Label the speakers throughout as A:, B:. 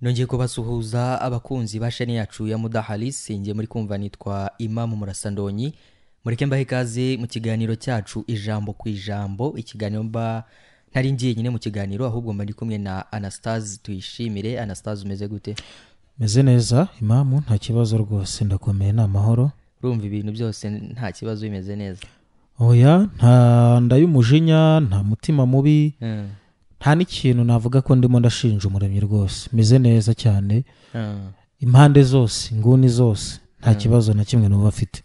A: Nongeye kubasuhuza abakunzi ba sheni yacu ya Mudaharis, ngiye muri kumva nitwa Imam Murasandonyi. Mureke mbahe ikaze mu kiganiro cyacu ijambo ku ijambo, ikiganiro mba ntari ngiye nyine mu kiganiro ahubwo mba ndi kumwe na Anastase Tuyishimire. Anastase, umeze gute?
B: Meze neza Imam, nta kibazo rwose, ndakomeye na mahoro.
A: Urumva ibintu byose nta kibazo, bimeze neza?
B: Oya, nta ndayumujinya, nta mutima mubi. Nta n'ikintu navuga ko ndimo ndashinja umuremyi rwose. Meze neza cyane. Impande zose, inguni zose, nta kibazo na kimwe n'ubu afite.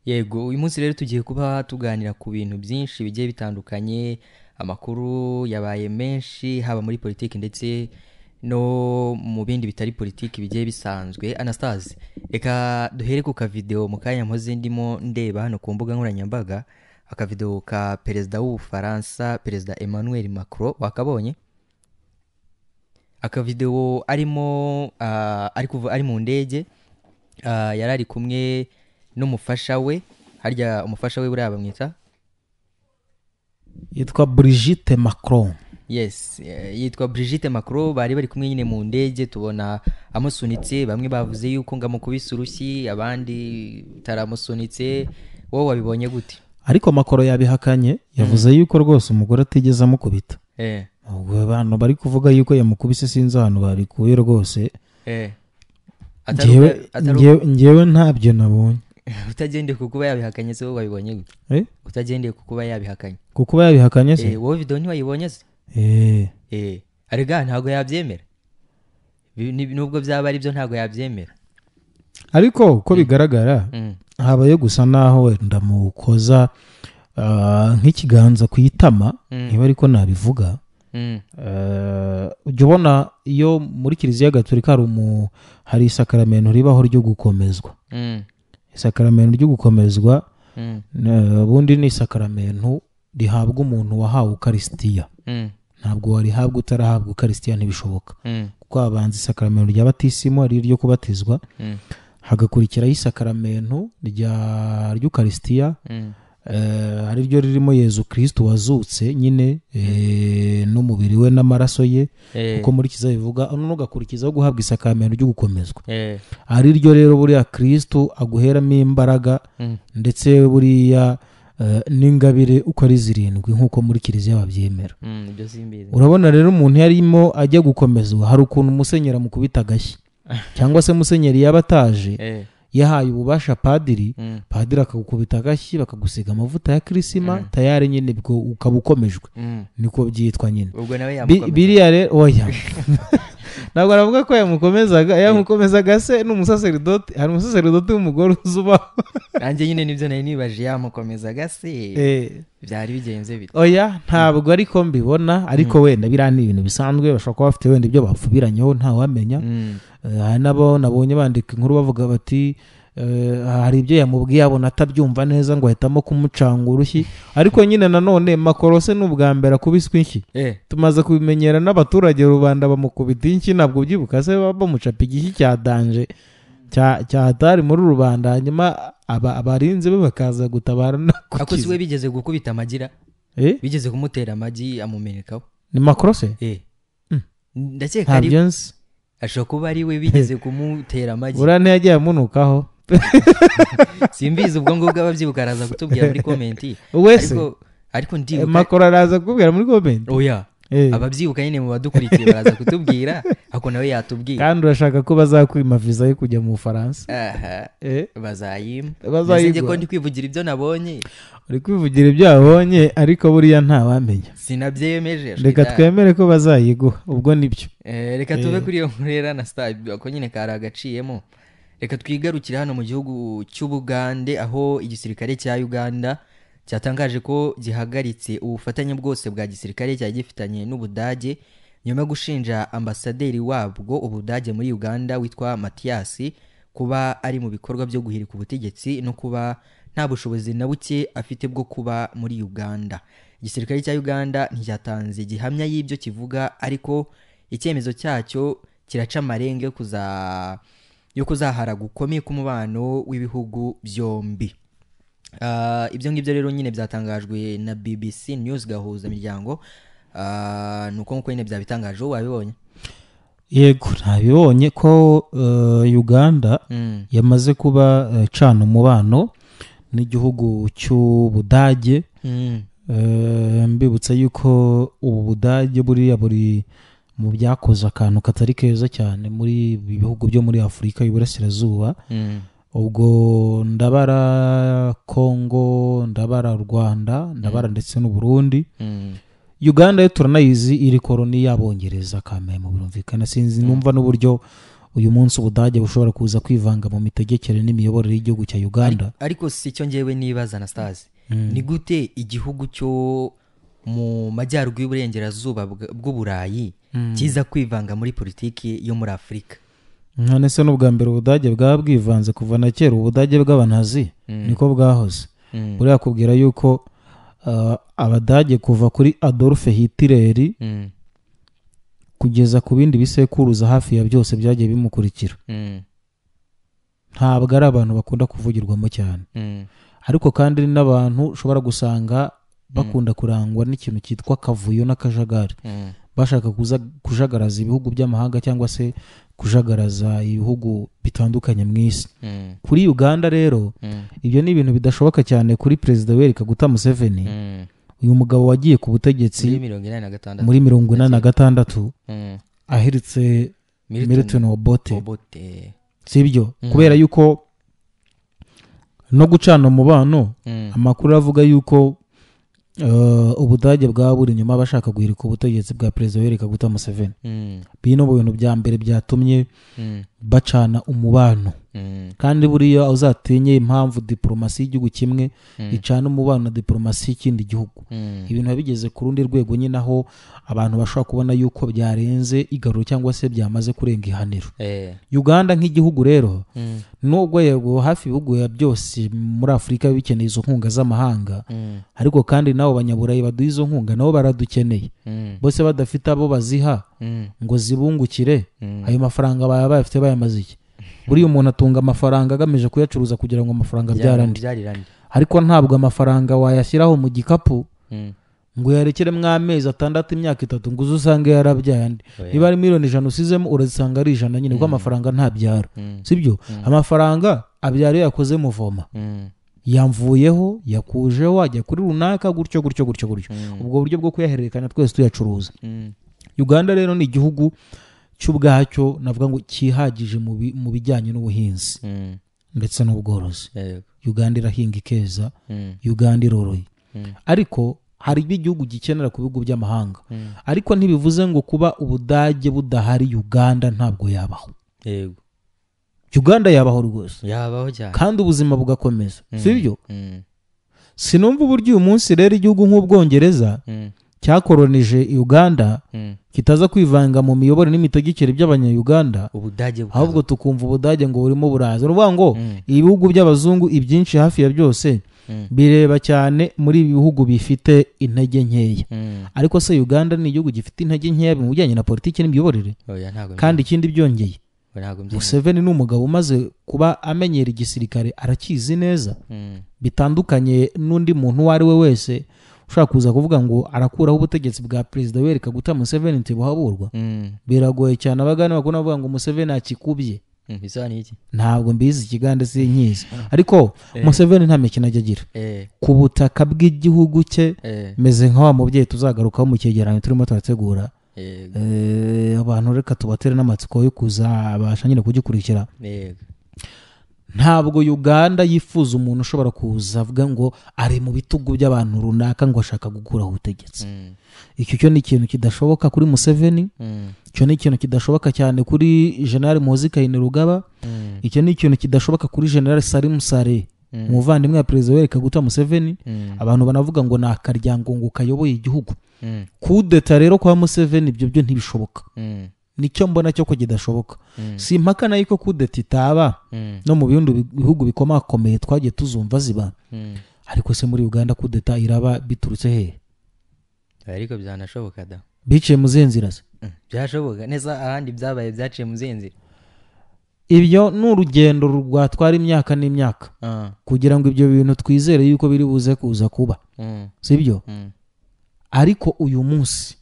A: Yego, uyu munsi rero tugiye kuba tuganira ku bintu byinshi bigiye bitandukanye. Amakuru yabaye menshi haba muri politiki ndetse no mu bindi bitari politiki bigiye bisanzwe. Anastase, reka duhere ku ka video mu kanya mpoze ndimo ndeba hano ku mbuga nkoranyambaga, aka video ka perezida w'Ubufaransa, perezida Emmanuel Macron. Wakabonye? Aka video arimo ari mu ndege, yarari kumwe n'umufasha we. Harya umufasha we buriya bamwita
B: yitwa Brigitte Macron.
A: Yes, yitwa Brigitte Macron. Bari kumwe nyine mu ndege, tubona amusunitse. Bamwe bavuze yuko ngamukubise urushyi, abandi taramusunitse. Wowe wabibonye gute?
B: Ariko Macron yabihakanye, yavuze yuko rwose umugore atigeze amukubita. Ubwo abantu bari kuvuga yuko yamukubise, sinzi ahantu barikuye rwose. Ngewe ntabyo nabonye.
A: Utagendeye ku kuba yabihakanye se, wowe wabibonye gute? Utagendeye ku kuba yabihakanye.
B: Ku kuba yabihakanye se?
A: Wowe video ntiwayibonye se? Arega ntago yabyemera. Nubwo byaba ari byo ntago yabyemera.
B: Ariko uko bigaragara habaye gusa naho wenda mukoza nk'ikiganza ku itama, niba ariko nabivuga. Ujya ubona iyo muri Kiliziya Gatolika hari isakaramento ribaho ryo gukomezwa. Isakaramento ryo gukomezwa ubundi ni isakaramento rihabwa umuntu wahawe Ukaristiya. Ntabwo warihabwa utarahabwa Ukaristiya, ntibishoboka. Kuko habanza isakaramento rya batisimo, ari ryo kubatizwa, hagakurikiraho isakaramento ry'Ukaristiya, ari ryo ririmo Yezu Kristo wazutse nyine n'umubiri we n'amaraso ye, uko muri Kiliziya bivuga. Ugakurikizaho guhabwa isakaramento ryo gukomezwa, ari ryo rero buriya Kristo aguheramo imbaraga ndetse buriya n'ingabire uko ari 7 nk'uko muri Kiliziya babyemera. Urabona rero umuntu yarimo ajya gukomezwa, hari ukuntu musenyera mukubita agashyi cyangwa se musenyeri yabataje yahaye ububasha padiri, padiri akagukubita agashyi, bakagusiga amavuta ya kirisima, tayari nyine bwo ukaba ukomejwe. Niko byitwa nyine.
A: Ubwo nawe yamukomeza.
B: Biriya rero oya. Ntabwo aravuga ko yamukomezaga se n'umusaseridoti. Hari umusaseridoti w'umugore uzubaho.
A: Nanjye nyine nibyo nari nibaje, yamukomezaga se byari bigenze bite?
B: Oya, ntabwo ariko mbibona. Ariko wenda biriya ni ibintu bisanzwe, bashobora kuba bafite wenda ibyo bapfubiranyeho ntawamenya. Hari nabo nabonye bandika inkuru bavuga bati hari ibyo yamubwiye abona atabyumva neza ngo ahitamo kumucanga urushyi. Ariko nyine nanone Macron se n'ubwa mbere akubiswe inshyi. Tumaze kubimenyera n'abaturage rubanda bamukubita inshyi, ntabwo ubyibuka se bamucapa igishyi cya danje cyatari muri rubanda, hanyuma abarinzi be bakaza gutabara no kukiza.
A: Ako siwe bigeze gukubita amagira? Bigeze kumutera amagi amumenekaho?
B: Ni Macron se?
A: Ndakeka ari ashobora kuba ari we bigeze kumutera amagi.
B: Buriya ntiyagiye amunukaho.
A: Simbizi, ubwo ngubwo ababyibuka araza kutubwira muri komenti. Ariko ndibuka
B: Macron araza kutubwira muri komenti.
A: Oya, ababyibuka nyine mu badukurikiye baraza kutubwira, ako nawe yatubwira.
B: Kandi urashaka ko bazakwima visa yo kujya mu Bufaransa?
A: Bazayima.
B: Bazayigwa.
A: Ko ndi kwivugira ibyo nabonye.
B: Uri kwivugira ibyo wabonye, ariko buriya ntawamenya.
A: Sinabyemeje.
B: Reka twemere ko bazayiguha, ubwo nibyo.
A: Reka tuve kuri iyo nkurera na star ko nyine kari agaciyemo. Reka twigarukire hano mu gihugu cy'Ubugande, aho igisirikare cya Uganda cyatangaje ko gihagaritse ubufatanye bwose bwa gisirikare cyari gifitanye n'Ubudage nyuma yo gushinja ambasaderi wabwo Ubudage muri Uganda witwa Mathias kuba ari mu bikorwa byo guhirika ubutegetsi no kuba nta bushobozi na buke afite bwo kuba muri Uganda. Igisirikare cya Uganda nticyatanze gihamya y'ibyo kivuga, ariko icyemezo cyacyo kiraca amarenge yo kuzahara gukomeye k'umubano w'ibihugu byombi. Ibyo ngibyo rero nyine byatangajwe na BBC News gahuza miryango. Nuko nkuko nyine byabitangaje, wabibonye?
B: yego ntabibonye ko Uganda yamaze kuba cana umubano n'igihugu cy'Ubudage. Mbibutsa yuko ubu Budage buriya buri mu byakoze akantu katari keza cyane muri bihugu byo muri Afurika y'Iburasirazuba. Ubwo ndabara Congo, ndabara Rwanda, ndabara ndetse n'u Burundi. Uganda yo turanayizi iri koloni y'Abongereza kamwe mu birumvikana. Sinzi numva n'uburyo uyu munsi Ubudage bushobora kuza kwivanga mu mitegekere n'imiyoborere y'igihugu cya Uganda.
A: Ariko si cyo ngewe nibaza Anastase, ni gute igihugu cyo mu majyaruguru y'uburengerazuba bw'Uburayi kiza kwivanga muri politiki yo muri Afurika?
B: None se n'ubwa mbere Ubudage bwaba bwivanze kuva na kera? Ubudage bw'Abanazi niko bwahoze. Buriya kubwira yuko Abadage kuva kuri Adolf Hitler kugeza ku bindi bisekuruza hafi ya byose byagiye bimukurikira, ntabwo ari abantu bakunda kuvugirwamo cyane. Ariko kandi n'abantu ushobora gusanga bakunda kurangwa n'ikintu cyitwa kavuyo n'akajagari, bashaka kujagaraza ibihugu by'amahanga cyangwa se kujagaraza ibihugu bitandukanye mu isi. Kuri Uganda rero ibyo ni ibintu bidashoboka cyane kuri Perezida Yoweri Kaguta Museveni. Uyu mugabo wagiye ku butegetsi muri 1986 ahiritse Milton Obote, sibyo? Kubera yuko no gucana umubano, amakuru avuga yuko Ubudage bwaba buri nyuma bashaka guhirika ubutegetsi bwa Perezida Yoweri Kaguta Museveni. Bino mu bintu bya mbere byatumye bacana umubano. Kandi buriya uzatinye impamvu diplomasi y'igihugu kimwe icana umubano na diplomasi y'ikindi gihugu, ibintu babigeze ku rundi rwego nyine aho abantu bashobora kubona yuko byarenze igaruro cyangwa se byamaze kurenga ihaniro. Uganda nk'igihugu rero nubwo yego hafi ibihugu ya byose muri Afurika bikeneye izo nkunga z'amahanga, ariko kandi nabo banyaburayi baduha izo nkunga nabo baradukeneye. Bose badafite abo baziha ngo zibungukire, ayo mafaranga baba bayafite bayamaze iki? Buriya umuntu atunga amafaranga agamije kuyacuruza kugira ngo amafaranga byarandi, ariko ntabwo amafaranga wayashyiraho mu gikapu ngo yarekere mw'amezi 6 imyaka 3 ngo uzusange yarabyaye andi. Niba ari miliyoni 100 usizemo urazisanga ari 100 nyine, kuko amafaranga ntabyara, sibyo? Amafaranga abyara yakoze muvoma, yamvuyeho yakujeho ajya kuri runaka gutyo. Ubwo buryo bwo kuyahererekanya twese tuyacuruza. Uganda rero ni igihugu cy'ubwacyo navuga ngo cyihagije mu bijyanye n'ubuhinzi ndetse n'ubworozi. Uganda irahinga ikeza, Uganda iroroye. Ariko hari igihugu gikenera ku bihugu by'amahanga, ariko ntibivuze ngo kuba Ubudage budahari Uganda ntabwo yabaho. Uganda yabaho rwose,
A: yabaho cyane,
B: kandi ubuzima bugakomeza, sibyo? Sinumva uburyo uyu munsi rero igihugu nk'Ubwongereza cyakoronije Uganda kitaza kwivanga mu miyoborere n'imitegekere by'Abanya-Uganda, ahubwo tukumva Ubudage ngo burimo buraza. Uruvuga ngo ibihugu by'abazungu ibyinshi hafi ya byose bireba cyane muri ibihugu bifite intege nkeya. Ariko se Uganda ni igihugu gifite intege nkeya mu bijyanye na politiki n'imiyoborere? Kandi ikindi byongeye, Museveni ni umugabo umaze kuba amenyera igisirikare, arakizi neza, bitandukanye n'undi muntu uwo ari we wese ushaka kuza kuvuga ngo arakuraho ubutegetsi bwa Perezida Yoweri Kaguta Museveni ntibuhaburwa. Biragoye cyane abagana bakunda bavuga ngo Museveni akikubye. Ntabwo mbizi ikigande sinkizi, ariko Museveni nta mikino ajya agira ku butaka bw'igihugu cye. Meze nka wa mubyeyi tuzagarukaho mu cyegeranyo turimo turategura. Abantu reka tubatere n'amatsiko yo kuzabasha nyine kugikurikira. Ntabwo Uganda yifuza umuntu ushobora kuza avuga ngo ari mu bitugu by'abantu runaka ngo ashaka gukuraho ubutegetsi. Icyo cyo ni ikintu kidashoboka kuri Museveni, icyo ni ikintu kidashoboka cyane kuri General Muhoozi Kainerugaba, icyo ni ikintu kidashoboka kuri General Salim Saleh, umuvandimwe wa Perezida Yoweri Kaguta Museveni. Abantu banavuga ngo ni akaryango ngo kayoboye igihugu. Kudeta rero kwa Museveni ibyo byo ntibishoboka, nicyo mbona cyo ko kidashoboka. Si impaka nayo ko kudeta itaba no mu bindi bihugu bikomakomeye twagiye tuzumva ziba, ariko se muri Uganda kudeta iraba biturutse he?
A: Ariko byanashoboka da,
B: biciye mu zenzira se?
A: Byashoboka neza, ahandi byabaye byaciye mu zenzira.
B: Ibyo ni urugendo rwatwara imyaka n'imyaka kugira ngo ibyo bintu twizere yuko biri buze kuza kuba, sibyo? Ariko uyu munsi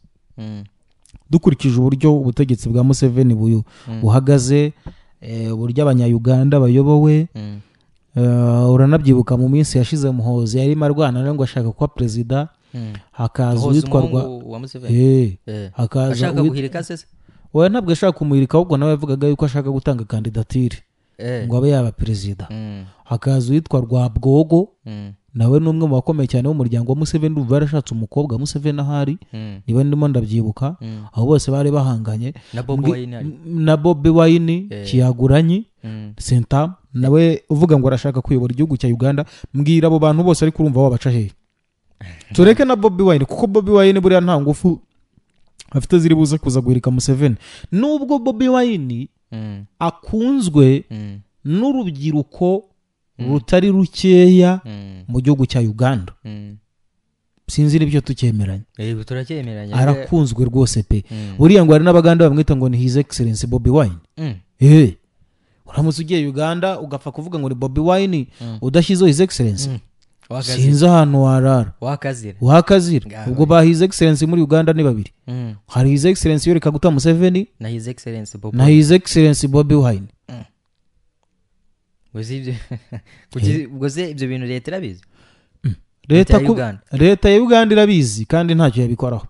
B: dukurikije uburyo ubutegetsi bwa Museveni buhagaze, uburyo abanyayuganda bayobowe. Uranabyibuka mu minsi yashize Muhoozi yarimo arwana ngo ashaka kuba perezida, hakaza witwarwa
A: ashaka guhirika se
B: we ntabwo ashaka kumuhirika, ahubwo nawe yavugaga yuko ashaka gutanga kandidatire ngo abe yaba perezida. Hakaza witwa Rwabwogo, nawe n'umwe mu bakomeye cyane b'umuryango wa Museveni, ndumva yarashatse umukobwa Museveni ahari, niba ndimo ndabyibuka. Abo bose bari bahanganye na Bobi Wine Kyagulanyi Ssentamu, nawe uvuga ngo arashaka kuyobora igihugu cya Uganda. Mbwira abo bantu bose ariko urumva wabaca hehe? Tureke na Bobi Wine, kuko Bobi Wine buriya nta ngufu afite ziri buze kuza guhirika Museveni. Nubwo Bobi Wine akunzwe n'urubyiruko rutari rukeya mu gihugu cya Uganda, sinzi n'ibyo tucyemeranya.
A: Turacyemeranya,
B: arakunzwe rwose pe. Buriya ngo hari n'abaganda bamwita ngo ni His Excellency Bobi Wine. Uramutse ugiye Uganda ugapfa kuvuga ngo ni Bobi Wine udashyizeho His Excellency, sinzi ahantu warara, wakazira. Ubwo ba His Excellency muri Uganda ni babiri, hari His Excellency Yoweri Kaguta Museveni
A: na His
B: Excellency Bobi Wine.
A: Ubwo se ibyo bintu leta irabizi?
B: Leta ya Uganda irabizi kandi ntacyo yabikoraho,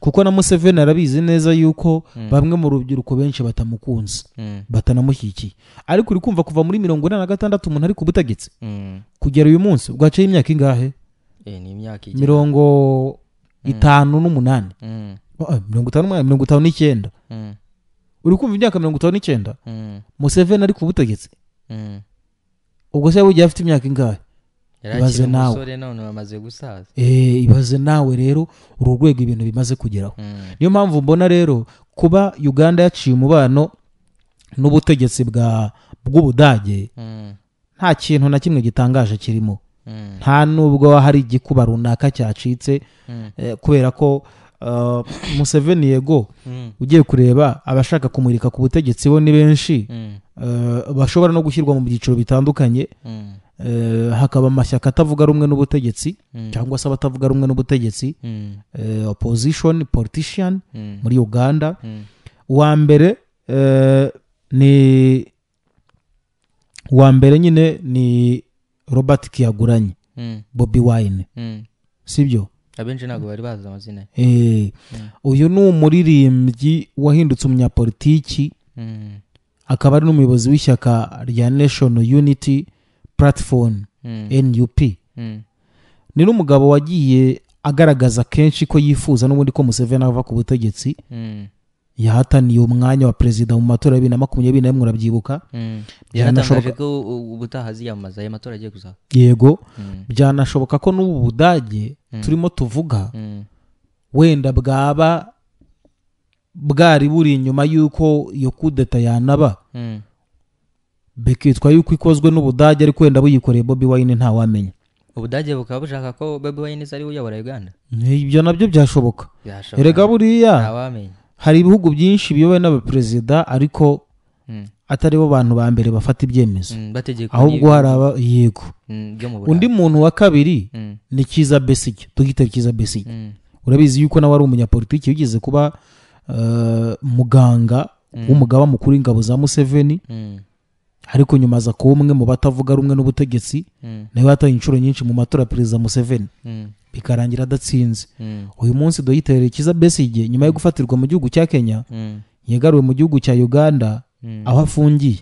B: kuko na Museveni arabizi neza yuko bamwe mu rubyiruko benshi batamukunze, batanamushyigikiye. Ariko uri kumva kuva muri 1946 umuntu ari ku butegetsi kugera uyu munsi, bwaciye imyaka ingahe?
A: Ni imyaka
B: 58 59. Uri kumva imyaka 59 Museveni ari ku butegetsi? Ubwo se bugiye afite imyaka ingahe? Ibaze nawe, ibaze nawe rero uru rwego ibintu bimaze kugeraho. Niyo mpamvu mbona rero kuba Uganda yaciye umubano n'ubutegetsi bw'Ubudage nta kintu na kimwe gitangaje kirimo, nta nubwo hari igikuba runaka cyacitse, kubera ko Museveni yego ugiye kureba abashaka kumurika ku butegetsi bo ni benshi, bashobora no gushyirwa mu byiciro bitandukanye. Hakaba amashyaka atavuga rumwe n'ubutegetsi cyangwa se abatavuga rumwe n'ubutegetsi, opposition politician muri Uganda. Uwa mbere nyine ni Robert Kyagulanyi Bobi Wine, sibyo?
A: Abenshi ntabwo bari bazi amazina.
B: Uyu ni umuririmbyi wahindutse umunyapolitiki, akaba ari n'umuyobozi w'ishyaka rya National Unity Platform NUP. Ni n'umugabo wagiye agaragaza kenshi ko yifuza n'ubundi ko Museveni ava ku butegetsi. Yahataniye umwanya wa perezida mu matora ya 2021, urabyibuka?
A: Byanatangaje ko ubutaha aziyamamaza aya matora agiye kuzaba.
B: Yego, byanashoboka ko n'ubu Budage turimo tuvuga wenda bwari buri inyuma yuko iyo kudeta yanaba, bekitwa yuko ikozwe n'Ubudage, ariko wenda buyikoreye Bobi Wine nta wamenya.
A: Ubudage bukaba bushaka ko Bobi Wine ari uyobora Uganda?
B: Ibyo nabyo byashoboka. Erega buriya
A: nta wamenya, hari
B: ibihugu byinshi biyobowe n'abaperezida ariko atari bo bantu ba mbere bafata ibyemezo, ahubwo hari yego undi muntu wa kabiri ni Kizza Besigye, Dr. Kizza Besigye. Urabizi yuko nawe ari umunyapolitiki wigeze kuba muganga w'umugaba mukuru w'ingabo za Museveni, ariko nyuma aza kuba umwe mu batavuga rumwe n'ubutegetsi, nawe yataye inshuro nyinshi mu matora perezida Museveni bikarangira adatsinze. Uyu munsi Dr. Kizza Besigye nyuma yo gufatirwa mu gihugu cya Kenya, yagaruwe mu gihugu cya Uganda aho afungiye.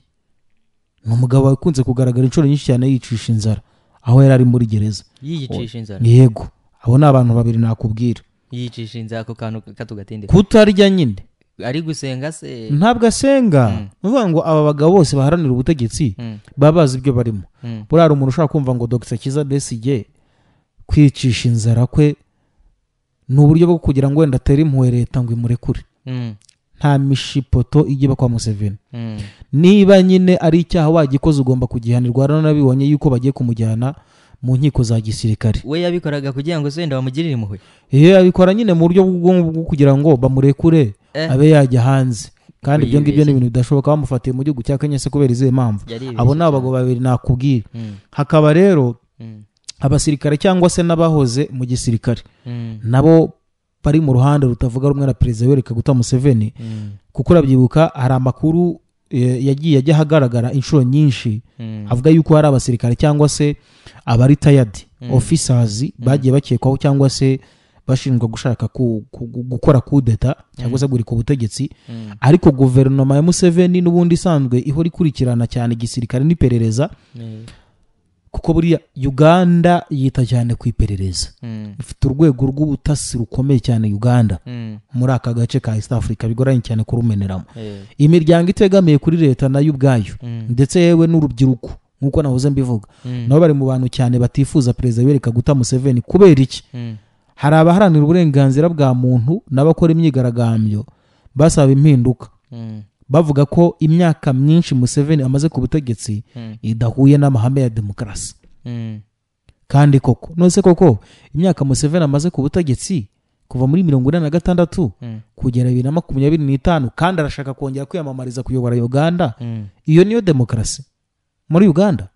B: Ni umugabo wakunze kugaragara inshuro nyinshi cyane yicisha inzara aho yari ari muri gereza.
A: Yicisha inzara?
B: Yego, abo ni abantu babiri nakubwira.
A: Yicisha inzara ako kantu katugatinde?
B: Kutarya nyine.
A: Ari gusenga se?
B: Ntabwo asenga. Nuvuga ngo aba bagabo bose baharanira ubutegetsi baba bazi ibyo barimo. Buriya hari umuntu ushaka kumva ngo Dr. Kizza Besigye kwicisha inzara kwe ni uburyo bwo kugira ngo wenda atere impuhwe leta ngo imurekure. Nta mishipoto igiba kwa Museveni. Niba nyine ari icyaha wagikoze ugomba kugihanirwa, naranabibonye yuko bagiye kumujyana mu nkiko za gisirikare.
A: We yabikoraga kugira ngo wenda bamugirire impuhwe?
B: Abikora nyine mu buryo bwo kugira ngo bamurekure abe yajya hanze, kandi ibyo ngibyo ni ibintu bidashoboka. Bamufatiye mu gihugu cya Kenya se kubera izihe mpamvu? Abo ni abagabo babiri nakubwira. Hakaba rero abasirikare cyangwa se n'abahoze mu gisirikare nabo bari mu ruhande rutavuga rumwe na perezida Yoweri Kaguta Museveni kuko urabyibuka hari amakuru yagiye ajya ahagaragara inshuro nyinshi avuga yuko hari abasirikare cyangwa se aba retired officers bagiye bakekwaho cyangwa se bashinjwa gushaka gukora kudeta cyangwa se gurika ubutegetsi ariko guverinoma ya Museveni n'ubundi isanzwe ihora ikurikirana cyane igisirikare n'iperereza kuko buriya Uganda yita cyane ku iperereza ifite urwego rw'ubutasi rukomeye cyane Uganda muri aka gace ka East Africa bigoranye cyane kurumeneramo imiryango itegamiye kuri leta nayo ubwayo ndetse yewe n'urubyiruko nkuko nahoze mbivuga nabo bari mu bantu cyane batifuza perezida Yoweri Kaguta Museveni kubera iki hari abaharanira uburenganzira bwa muntu n'abakora imyigaragambyo basaba impinduka bavuga ko imyaka myinshi Museveni amaze ku butegetsi idahuye n'amahame ya demokarasi kandi koko nose koko imyaka Museveni amaze ku butegetsi kuva muri 1946 kugera 2025 kandi arashaka kongera kwiyamamariza kuyobora Uganda iyo niyo demokarasi muri Uganda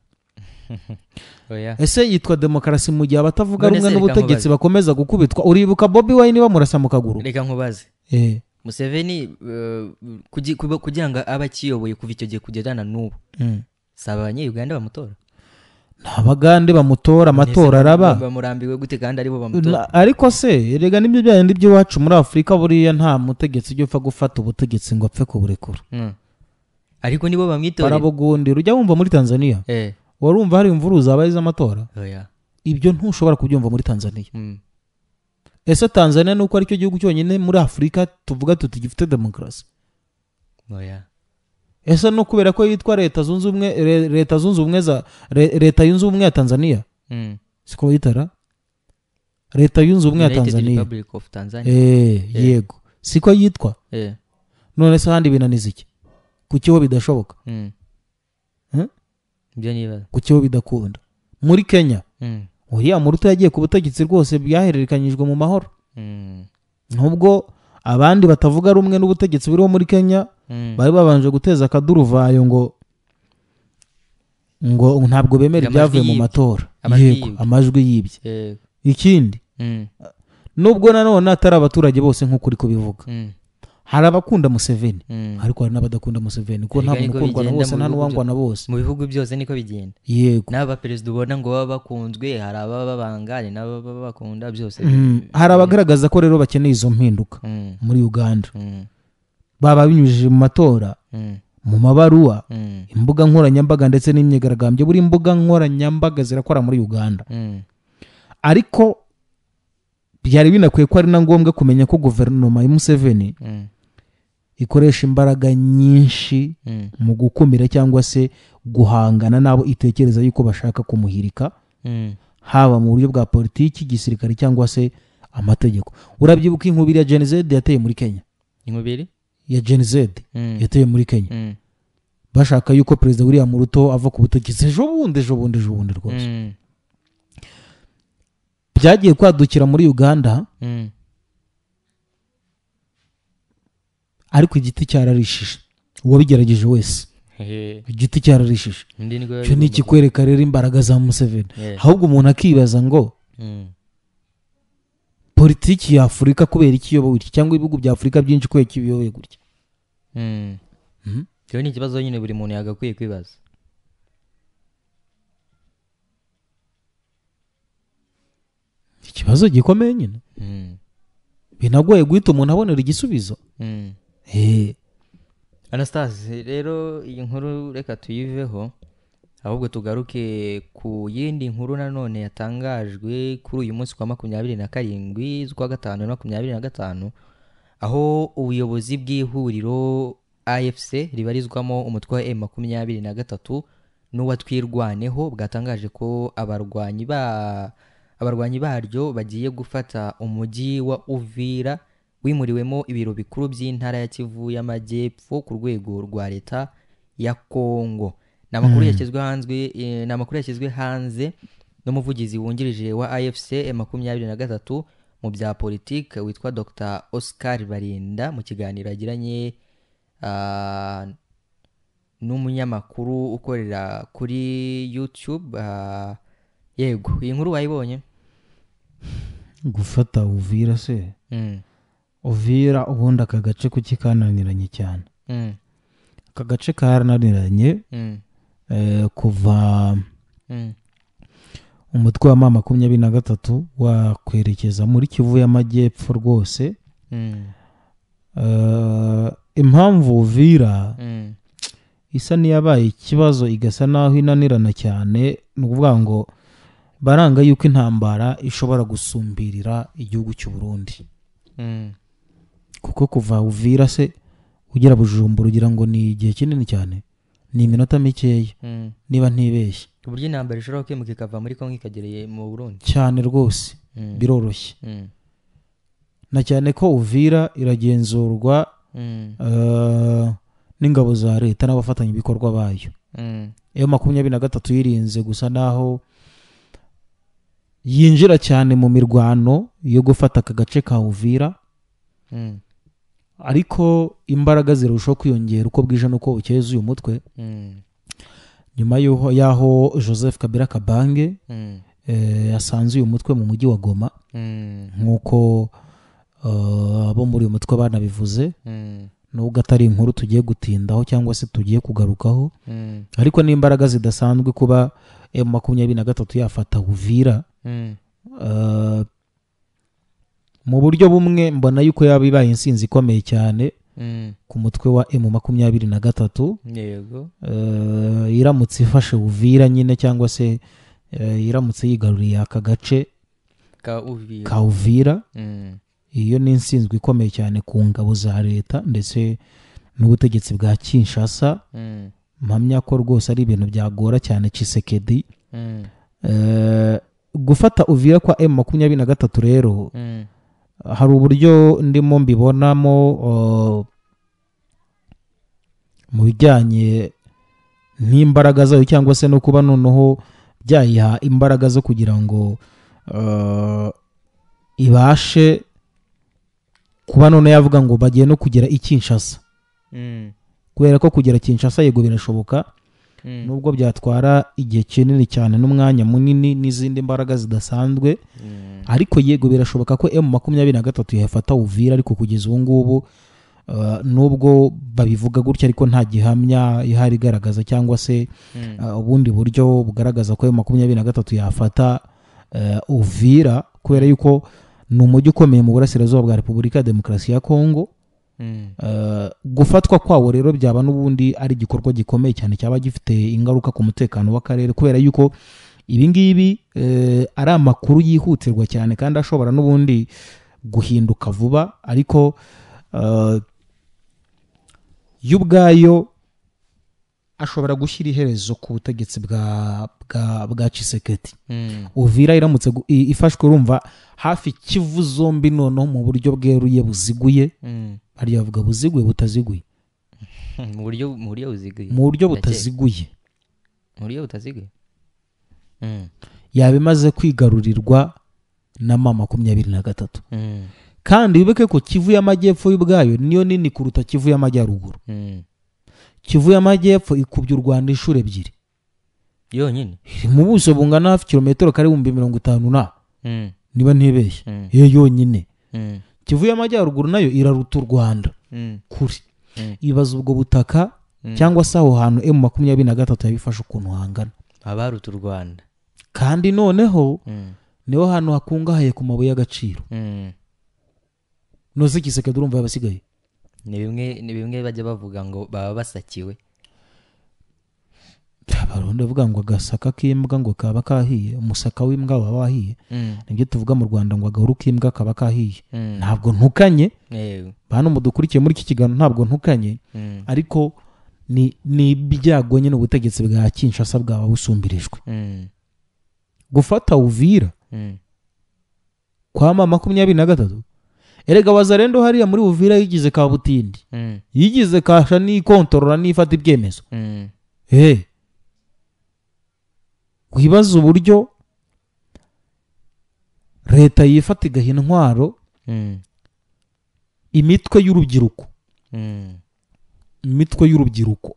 B: ese yitwa demokarasi mu gihe abatavuga rumwe n'ubutegetsi bakomeza gukubitwa uribuka Bobi Wine bamurasa mu kaguru
A: reka nkubaze Museveni kugira ngo aba kiyoboye kuva icyo gihe kugerana n'ubu saba abanye-Uganda bamutora
B: ntabagande bamutora amatora araba
A: bamurambiwe gute kandi aribo bamutora
B: ariko se rega nibyo byandi by'iwacu muri Afrika buriya nta mutegetsi ujya upfa gufata ubutegetsi ngo apfe kuburekura
A: ariko nibo bamwitorera
B: barabugundira ujya wumva muri Tanzania warumva hari imvuru zabaye z'amatora ibyo ntushobora kubyumva muri Tanzania ese Tanzania nuko ari cyo gihugu cyonyine muri Afrika tuvuga tuti gifite demokarasi ese no kubera ko yitwa leta zunze ubumwe ya Tanzania siko yitara leta yunze ubumwe ya Tanzania yego siko yitwa none se handi binaniza iki kukiho bidashoboka kukiho bidakunda muri Kenya uriya muruto yagiye ku butegetsi rwose byahererekanyijwe mu mahoro nubwo abandi batavuga rumwe n'ubutegetsi buriho muri Kenya bari babanje guteza akaduruvayo ngo ntabwo bemera ibyavuye mu matora yego amajwi yibye ikindi nubwo nanone atari abaturage bose nk'uko uri kubivuga hari abakunda Museveni ariko hari n'abadakunda Museveni kuko nta muntu ukundwa na bose nta n'uwangwa na bose
A: mu bihugu byose niko bigenda
B: yego
A: n'aba perezida ubona ngo baba bakunzwe hari ababa bangane n'ababa bakunda byose
B: hari abagaragaza ko rero bakeneye izo mpinduka muri Uganda baba binyujije mu matora mu mabaruwa imbuga nkoranyambaga ndetse n'imyigaragambyo buri imbuga nkoranyambaga zirakora muri Uganda ariko byari binakwiye ko ari na ngombwa kumenya ko guverinoma ya Museveni ikoresha imbaraga nyinshi mu gukumira cyangwa se guhangana nabo itekereza yuko bashaka kumuhirika haba mu buryo bwa politiki gisirikare cyangwa se amategeko urabyibuka inkubiri ya Gen Z yateye muri Kenya
A: inkubiri
B: ya Gen Z yateye muri Kenya bashaka yuko perezida William Ruto ava ku butegetsi ejo bundi rwose byagiye kwadukira muri Uganda ariko igiti cyararishije uwabigerageje wese igiti cyararishije cyo ni ikikwereka rero imbaraga za Museveni ahubwo umuntu akibaza ngo politiki ya Afurika kubera iki iyobowe gutya cyangwa ibihugu bya Afurika byinshi kubera iki biyobowe gutya
A: cyo ni ikibazo nyine buri muntu yagakwiye kwibaza
B: ikibazo gikomeye nyine binagoye guhita umuntu abonera igisubizo
A: Anastase rero iyi nkuru reka tuyiveho ahubwo tugaruke ku yindi nkuru nanone yatangajwe kuri uyu munsi kwa 27 z'ukwa gatanu 2025 aho ubuyobozi bw'ihuriro AFC ribarizwamo umutwe wa M23 n'uwatwirwaneho bwatangaje ko abarwanyi baryo bagiye gufata umujyi wa Uvira wimuriwemo ibiro bikuru by'intara ya Kivu y'Amajyepfo ku rwego rwa leta ya Kongo. Namakuru yashyizwe hanze n'umuvugizi wungirije wa AFC M23 mu bya politike witwa Dr Oscar Barinda mu kiganiro agiranye n'umunyamakuru ukorera kuri YouTube. Yego iyi nkuru wayibonye
B: gufata Uvira se Uvira ubundi aka gace kuki kananiranye cyane aka gace karananiranye kuva umutwe wa mama 23 wakwerekeza muri Kivu y'Amajyepfo rwose impamvu Uvira isa niyabaye ikibazo igasa naho inanirana cyane nukuvuga ngo baranga yuko intambara ishobora gusumbirira igihugu cy'u Burundi kuko kuva Uvira se ugera Bujumbura ugira ngo ni igihe kinini cyane ni iminota mikeya niba ntibeshye
A: uburyo intambara ishobora kwimuka ikava muri Kongo ikagereye mu Burundi
B: cyane rwose biroroshye na cyane ko Uvira iragenzurwa n'ingabo za leta n'abafatanya ibikorwa bayo iyo 23 yirinze gusa naho yinjira cyane mu mirwano yo gufata aka gace ka Uvira ariko imbaraga zirushaho kwiyongera uko bwije nuko bukeze uyu mutwe nyuma yaho Joseph Kabila Kabange yasanze uyu mutwe mu mujyi wa Goma nkuko abo muri uyu mutwe banabivuze nubwo atari inkuru tugiye gutindaho cyangwa se tugiye kugarukaho ariko n'imbaraga zidasanzwe kuba M23 yafata Uvira mu buryo bumwe mbona yuko yaba ibaye insinzi ikomeye cyane ku mutwe wa M23
A: yego
B: iramutse ifashe Uvira nyine cyangwa se iramutse yigaruriye aka gace ka Uvira iyo ni insinzwe ikomeye cyane ku ngabo za leta ndetse n'ubutegetsi bwa Kinshasa mpamya ko rwose ari ibintu byagora cyane Tshisekedi gufata Uvira kwa M23 rero hari uburyo ndimo mbibonamo mu bijyanye n'imbaraga zayo cyangwa se no kuba noneho byayiha imbaraga zo kugira ngo ibashe kuba none yavuga ngo bagiye no kugera i Kinshasa kubera ko kugera Kinshasa yego birashoboka nubwo byatwara igihe kinini cyane n'umwanya munini n'izindi mbaraga zidasanzwe ariko yego birashoboka ko M23 yafata Uvira ariko kugeza ubu ngubu nubwo babivuga gutya ariko nta gihamya ihari igaragaza cyangwa se ubundi buryo bugaragaza ko M23 yafata Uvira kubera yuko ni umujyi ukomeye mu burasirazuba bwa Repubulika ya Demokarasi ya Kongo gufatwa kwawo rero byaba n'ubundi ari igikorwa gikomeye cyane cyaba gifite ingaruka ku mutekano w'akarere kubera yuko ibi ngibi ari amakuru yihutirwa cyane kandi ashobora n'ubundi guhinduka vuba ariko y'ubwayo ashobora gushyira iherezo ku butegetsi bwa Tshisekedi Uvira iramutse ifashwe urumva hafi Kivu zombi noneho mu buryo bweruye buziguye bari bavuga buziguye butaziguye
A: mu buryo buziguye
B: mu buryo butaziguye
A: mu buryo butaziguye
B: yabimaze kwigarurirwa na mama 23 kandi bibeke ko Kivu y'Amajyepfo y'ubwayo niyo nini kuruta Kivu y'Amajyaruguru Kivu y'Amajyepfo ikubye u Rwanda inshuro ebyiri
A: yonyine
B: mu buso bungana hafi kilometero kare 50 na niba ntibeshye yonyine Kivu y'Amajyaruguru nayo iraruta u Rwanda kuri ibaza ubwo butaka cyangwa se aho hantu M23 yabifashe ukuntu hangana
A: abaruta u Rwanda
B: kandi noneho niho hantu hakungahaye ku mabuye y'agaciro noze Tshisekedi urumva yabasigaye
A: ni bimwe bajya bavuga ngo baba basakiwe
B: baronde vuga ngo agasaka k'imbwa ngo kaba kahiye umusaka w'imbwa waba wahiye nibyo tuvuga mu Rwanda ngo agahuru k'imbwa kaba kahiye ntabwo ntukanye bano mudukurikiye muri iki kiganiro ntabwo ntukanye ariko ni ibyago nyine ubutegetsi bwa Kinshasa bwaba busumbirijwe gufata Uvira kwa mama 23 erega wazarendo hariya muri Uvira yigize ka butindi yigize kasha ni kontorora nifata ibyemezo kwibaza uburyo leta yifata igahina intwaro imitwe y'urubyiruko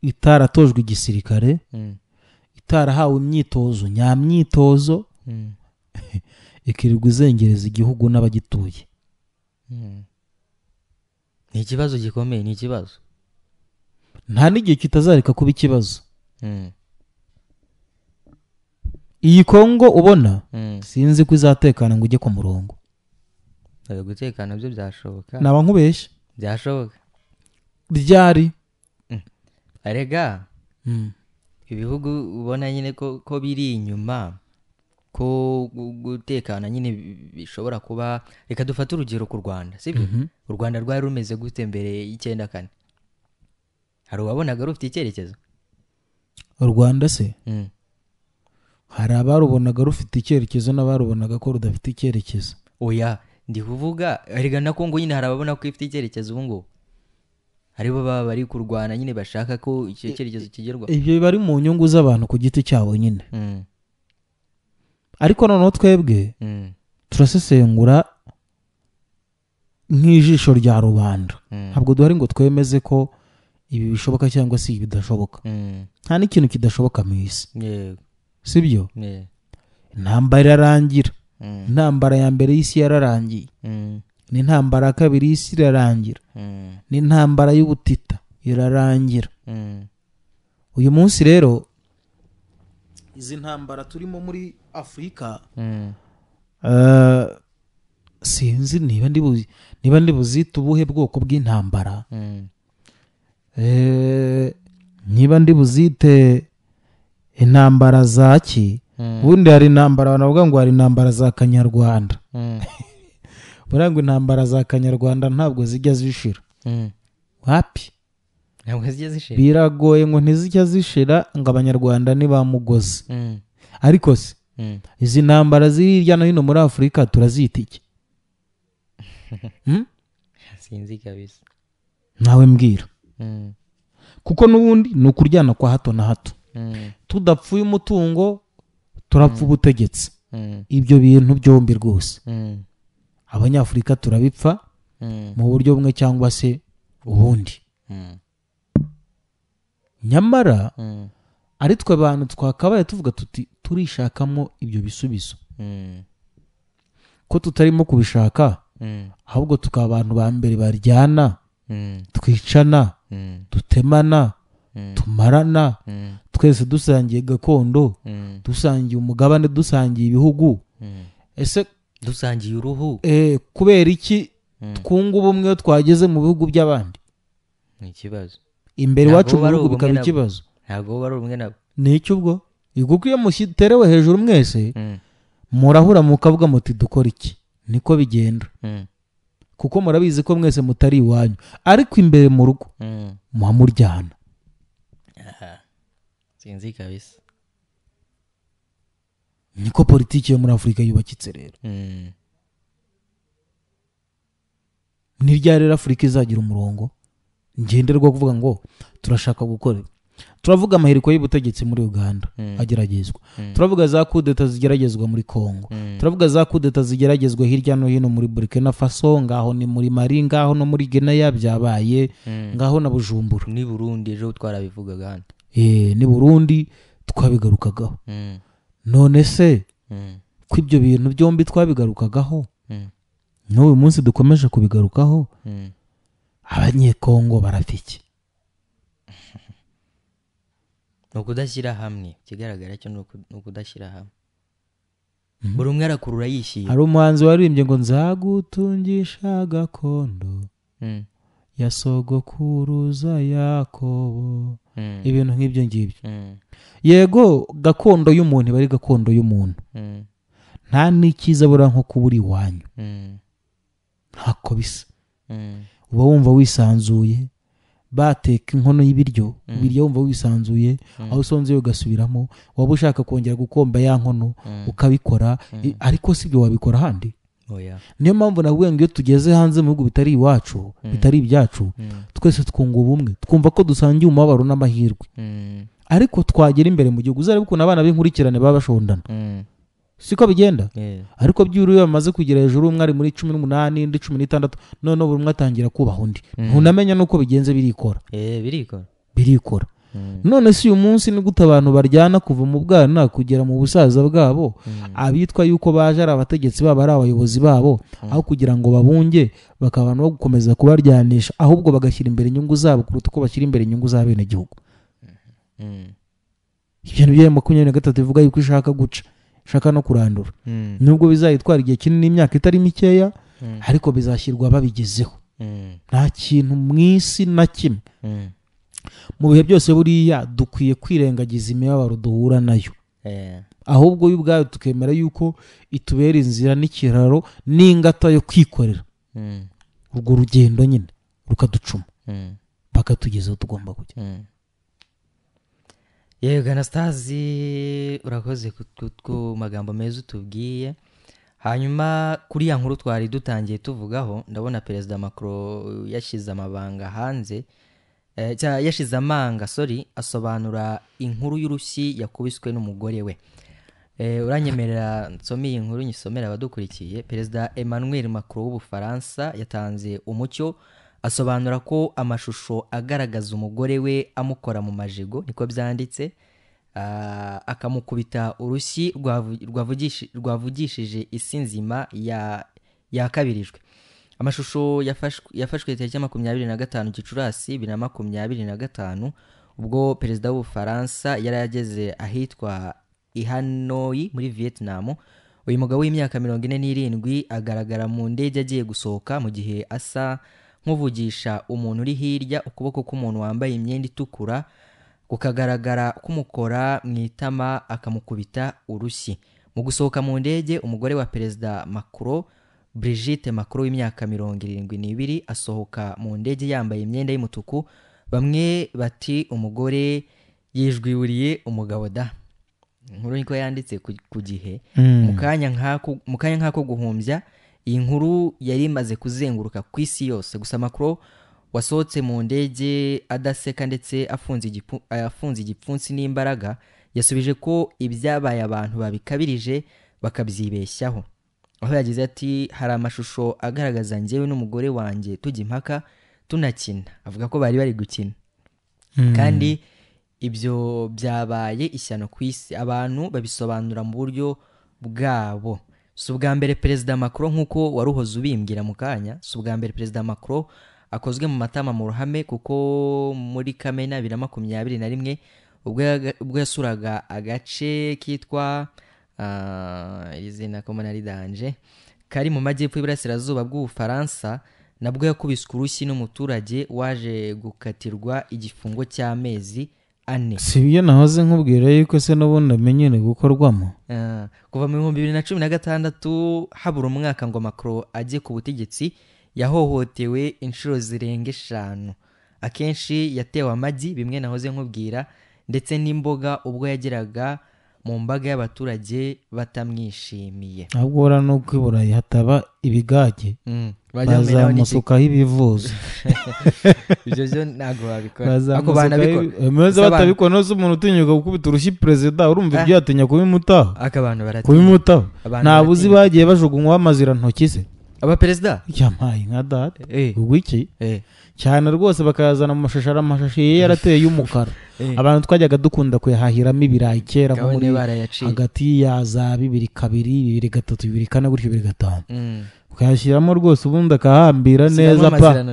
B: itaratojwe igisirikare itarahawe imyitozo nyamyitozo ikirirwa izengereza igihugu n'abagituye.
A: ni ikibazo gikomeye, ni ikibazo.
B: nta n'igihe kitazareka kuba ikibazo. iyi Kongo ubona sinzi ko izatekana ngo ujye ku murongo.
A: gutekana byo byashoboka,
B: naba nkubeshya,
A: byashoboka
B: ryari.
A: arega ibihugu ubona nyine ko biri inyuma, ko gutekana nyine bishobora kuba. Reka dufate urugero ku Rwanda, sibyo? u Rwanda rwari rumeze gute mbere y'94? hari uwabonaga rufite icyerekezo?
B: u Rwanda se hari abarubonaga rufite icyerekezo n'abarubonaga ko rudafite icyerekezo.
A: oya, ndi kuvuga arega na Kongo nyine hari ababona ko ifite icyerekezo ubu ngubu, aribo baba bari kurwana nyine bashaka ko icyo cyerekezo kigerwaho.
B: ibyo bari mu nyungu z'abantu ku giti cyabo nyine. ariko noneho twebwe turasesengura nk'ijisho rya rubanda. ntabwo duhari ngo twemeze ko ibi bishoboka cyangwa se ibi bidashoboka. nta n'ikintu kidashoboka mu isi, sibyo? intambara irarangira. intambara ya mbere y'isi yararangiye, n'intambara ya kabiri y'isi irarangira, n'intambara y'ubutita irarangira. uyu munsi rero izi ntambara turimo muri Afurika, sinzi niba ndi buzite ubuhe bwoko bw'intambara. niba ndi buzite intambara zaki. ubundi hari intambara banavuga ngo hari intambara za kanyarwanda. buriya ngo intambara za kanyarwanda ntabwo zijya zishira. wapi,
A: ntabwo zijya zishira,
B: biragoye ngo ntizijya zishira, ngo abanyarwanda ni ba mugozi. ariko se izi ntambara ziri hirya no hino muri Afurika turazita iki?
A: sinzi kabisa,
B: nawe mbwira. kuko n'ubundi ni ukuryana kwa hato na hato. tudapfuye umutungo turapfa ubutegetsi. ibyo bintu byombi rwose abanyafurika turabipfa mu buryo bumwe cyangwa se ubundi. nyamara ari twe abantu twakabaye tuvuga tuti turishakamo ibyo bisubizo, ko tutarimo kubishaka, ahubwo tukaba abantu ba mbere baryana, twicana, dutemana, tumarana, twese dusangiye gakondo, dusangiye umugabane, dusangiye ibihugu. ese
A: dusangiye uruhu.
B: kubera iki twunga ubumwe twageze mu bihugu by'abandi?
A: ni ikibazo.
B: imbere iwacu mu bihugu bikaba ikibazo.
A: ntabwo bari ubumwe nabo.
B: ni icyo ubwo kuko iyo muterewe hejuru mwese murahura mukavuga muti dukora iki, niko bigenda. kuko murabizi ko mwese mutari iwanyu, ariko imbere mu rugo muha muryana.
A: sinzi kabisa.
B: niko politiki yo muri Afurika yubakitse rero. ni ryari rero Afurika izagira umurongo ngenderwa kuvuga ngo turashaka gukora? turavuga amahiriko y'ubutegetsi muri Uganda ageragezwa, turavuga za kudeta zigeragezwa muri Kongo, turavuga za kudeta zigeragezwa hirya no hino muri Burkina Faso, ngaho ni muri Mali, ngaho no muri Guinea byabaye, ngaho na Bujumbura,
A: ni Burundi ejo twarabivugaga hano.
B: ni Burundi twabigarukagaho. none se ko ibyo bintu byombi twabigarukagaho n'uyu munsi dukomeje kubigarukaho, abanyekongo barafiki?
A: ni ukudashyira hamwe. ikigaragara cyo ni ukudashyira hamwe. buri umwe arakurura yishyira.
B: hari umuhanzi waririmbye ngo nzagutungisha gakondo ya sogokuruza Yakobo. ibintu nk'ibyo ngibyo. yego gakondo y'umuntu iba ari gakondo y'umuntu. nta n'ikiza bura nko kuba uri iwanyu. ntako bisa. uba wumva wisanzuye, bateka inkono y'ibiryo ubirya wumva wisanzuye, aho usonze ugasubiramo, waba ushaka kongera gukomba ya nkono ukabikora. ariko si byo wabikora ahandi. niyo mpamvu navuga ngo iyo tugeze hanze mu bihugu bitari iwacu, bitari ibyacu, twese twunga ubumwe, twumva ko dusangiye umubabaro n'amahirwe. ariko twagera imbere mu gihugu uzarebe ukuntu abana b'inkurikirane baba bashondana. siko bigenda. ariko by'uru iyo bamaze kugera hejuru, umwe ari muri 18 undi 16, none buri umwe atangira kubaha undi. ntunamenya nuko bigenze birikora.
A: birikora.
B: none si uyu munsi ni gute abantu baryana kuva mu bwana kugera mu busaza bwabo abitwa yuko baje ari abategetsi babo ari abayobozi babo aho kugira ngo babunge bakabana no gukomeza kubaryanisha ahubwo bagashyira imbere inyungu zabo kuruta uko bashyira imbere inyungu z'abenegihugu. Ibintu bya 23 bivuga yuko ishaka guca ishaka no kurandura nubwo bizayitwara igihe kinini imyaka itari mikeya ariko bizashyirwa babigezeho. Nta kintu mwisi na kimwe mu bihe byose buriya dukwiye kwirengagiza imibabaro duhura nayo ahubwo y'ubwayo tukemera yuko itubera inzira n'ikiraro n'ingata yo kwikorera urwo rugendo nyine rukaducuma bakatugezaho tugomba kujya.
A: Yego Anastazi urakoze ku magambo meza utubwiye. Hanyuma kuri ya nkuru twari dutangiye tuvugaho ndabona Perezida Macron yashize amabanga hanze yashize amanga asobanura inkuru y'urushyi yakubiswe n'umugore we. Uranyemerera nsomeye inkuru nyisomera abadukurikiye. Perezida Emmanuel Macron w'Ubufaransa yatanze umucyo asobanura ko amashusho agaragaza umugore we amukora mu majigo niko byanditse akamukubita urushyi rwavugishije isi nzima yakabirijwe. Amashusho yafashwe tariki 25 Gicurasi 2025 ubwo perezida w'Ubufaransa yari yageze ahitwa i Hanoi muri Vietnam. Uyu mugabo w'imyaka 47 agaragara mu ndege agiye gusohoka mu gihe asa nk'uvugisha umuntu uri hirya, ukuboko k'umuntu wambaye imyenda itukura kukagaragara kumukora mu itama akamukubita urushyi. Mu gusohoka mu ndege umugore wa Perezida Macron Brigitte Macron w'imyaka 72 asohoka mu ndege yambaye imyenda y'umutuku. Bamwe bati umugore yijwiwuriye umugabo da. Inkuru niko yanditse ku gihe. Mu kanya nkako guhumbya iyi nkuru yari imaze kuzenguruka ku isi yose. Gusa Macron wasohotse mu ndege adaseka ndetse afunze igipfunsi n'imbaraga yasubije ko ibyabaye abantu babikabirije bakabyibeshyaho. Aho yagize ati hari amashusho agaragaza njyewe n'umugore wanjye tujya impaka tunakina. Avuga ko bari gukina kandi ibyo byabaye ishyano ku isi. Abantu babisobanura mu buryo bwabo. Si ubwa mbere Perezida Macron nk'uko waruhoze ubimbwira mu kanya, si ubwa mbere Perezida Macron akozwe mu matama mu ruhame kuko muri Kamena 2021 ubwo yasuraga agace kitwa izina ko manari danje kari mu majyepfo y'Iburasirazuba bw'Ubufaransa nabwo yakubiswe urushyi n'umuturage waje gukatirwa igifungo cy'amezi 4.
B: Si byo nahoze nkubwira yuko se n'ubundi amenyene gukorwamo.
A: Kuva mu 2016 habura umwaka ngo Macron ajye ku butegetsi yahohotewe inshuro zirenga 5. Akenshi yatewe amagi bimwe nahoze nkubwira ndetse n'imboga ubwo yageraga mu mbaga y'abaturage batamwishimiye.
B: Ahubwo ora no kwibura hataba ibigage bazamusukaho ibivuzo.
A: Ibyo byo ntago babikora.
B: Ako bana batabikora no umuntu utinyuka gukubita urushyi perezida urumva ibyo yatinya kubimutaho.
A: Akabantu baratinya
B: kubimutaho. Nabuzi bagiye bajugunywa amazira ntoki se.
A: Aba perezida
B: yamaye nka data ubwiki cyane rwose bakayazana mu mashashara amashashi yarateye y'umukara. Abantu twajyaga dukunda kuyahahiramo ibirayi kera nko muri hagati ya za 2 2 3 2 4 gutyo 2 5 ukayashyiramo rwose ubundi akahambira neza pa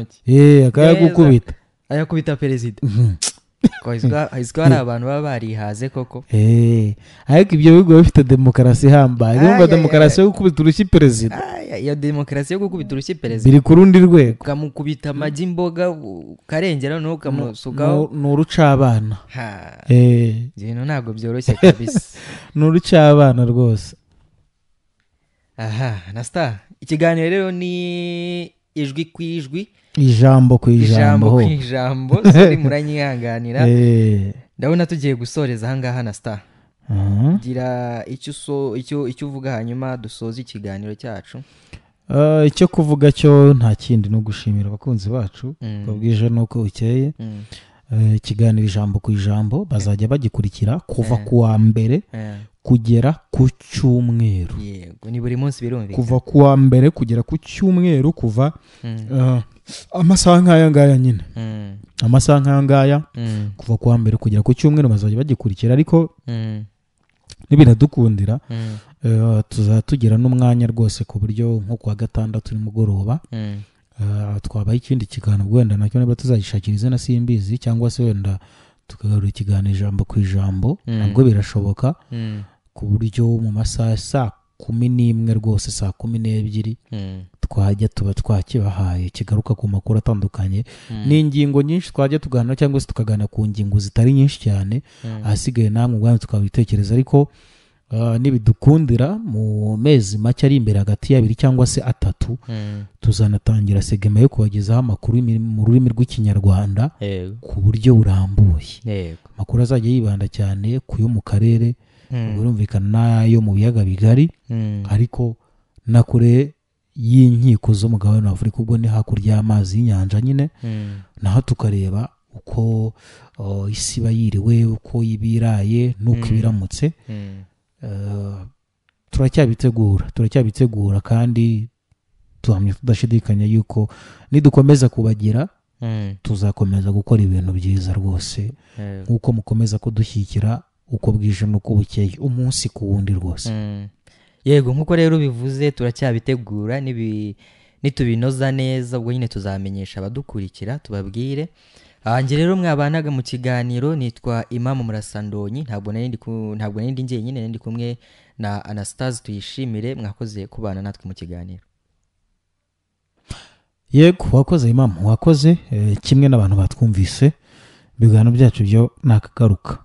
B: akayagukubita
A: ayakubita perezida. Izwa hari abantu baba barihaze koko.
B: Ariko ibyo bigo bifite demokarasi hambaye. Urumva demokarasi yo gukubita urushyi perezida.
A: Ya demokarasi yo gukubita urushyi perezida
B: biri ku rundi rwego.
A: Kamukubita amagi imboga karengera no kamusugaho
B: n'urucabana.
A: Ibintu ntago byoroshye kabisa.
B: N'urucabana rwose.
A: Nasta ikiganiro rero ni ijwi kwijwi
B: ijambo ku ijambo
A: sari muranyihanganira. Ndabona tugiye gusoreza ahangaha Nasta. Gira icyo uvuga hanyuma dusoza ikiganiro cyacu.
B: Icyo kuvuga cyo nta kindi no gushimira abakunzi bacu babwije nuko ukeye. Ikiganiro ijambo ku ijambo bazajya bagikurikira kuva ku wa mbere kugera ku cyumweru.
A: Yego ni buri munsi birumvikana.
B: Kuva ku wa mbere kugera ku cyumweru kuva amasaha nk'aya ngaya nyine
A: Mm.
B: amasaha nk'aya ngaya
A: Mm.
B: kuva kuwa mbere kugera ku cyumweru bazajya bagikurikira ariko
A: Mm.
B: nibinadukundira
A: Mm.
B: tuzatugira n'umwanya rwose ku buryo nko kuwa gatandatu nimugoroba
A: Mm.
B: twabaye ikindi kiganiro wenda nacyo niba tuzagishakira izina simbizi cyangwa se wenda tukagarura ikiganiro ijambo ku ijambo nabwo birashoboka
A: Mm.
B: ku buryo mu masaha ya saa 11 rwose saa 12
A: Mm.
B: twajya tuba twakibahaye kigaruka ku makuru atandukanye ni ingingo nyinshi twajya tuganira cyangwa se tukaganira ku ngingo zitari nyinshi cyane ahasigaye namwe ubwanyu tukabitekereza ariko nibidukundira mu mezi make ari imbere hagati ya 2 cyangwa se 3 tuzanatangira segema yo kubagezaho amakuru mu rurimi rw'ikinyarwanda ku buryo burambuye amakuru azajya yibanda cyane ku yo mu karere birumvikana n'ayo mu biyaga bigari ariko na kure y'inkiko zo mu mugabane wa Afurika ubwo ni hakurya y'amazi y'inyanja nyine naho tukareba uko isi bayiriwe uko ibiraye n'uko ibiramutse turacyabitegura kandi tuhamya tudashidikanya yuko nidukomeza kubagira tuzakomeza gukora ibintu byiza rwose nk'uko mukomeza kudushyigikira uko bwije n'uko bukeye umunsi ku wundi rwose.
A: Yego nk'uko rero bivuze turacyabitegura nitubinoza neza ubwo nyine tuzamenyesha abadukurikira tubabwire. Ange rero mwabanaga mu kiganiro nitwa Imam Murasandonyi ntabwo nari ndi njyenyine ndi kumwe na Anastase Tuyishimire mwakoze kubana natwe mu kiganiro.
B: Yego wakoze Imam wakoze kimwe n'abantu batwumvise ibiganiro byacu byo nakagaruka.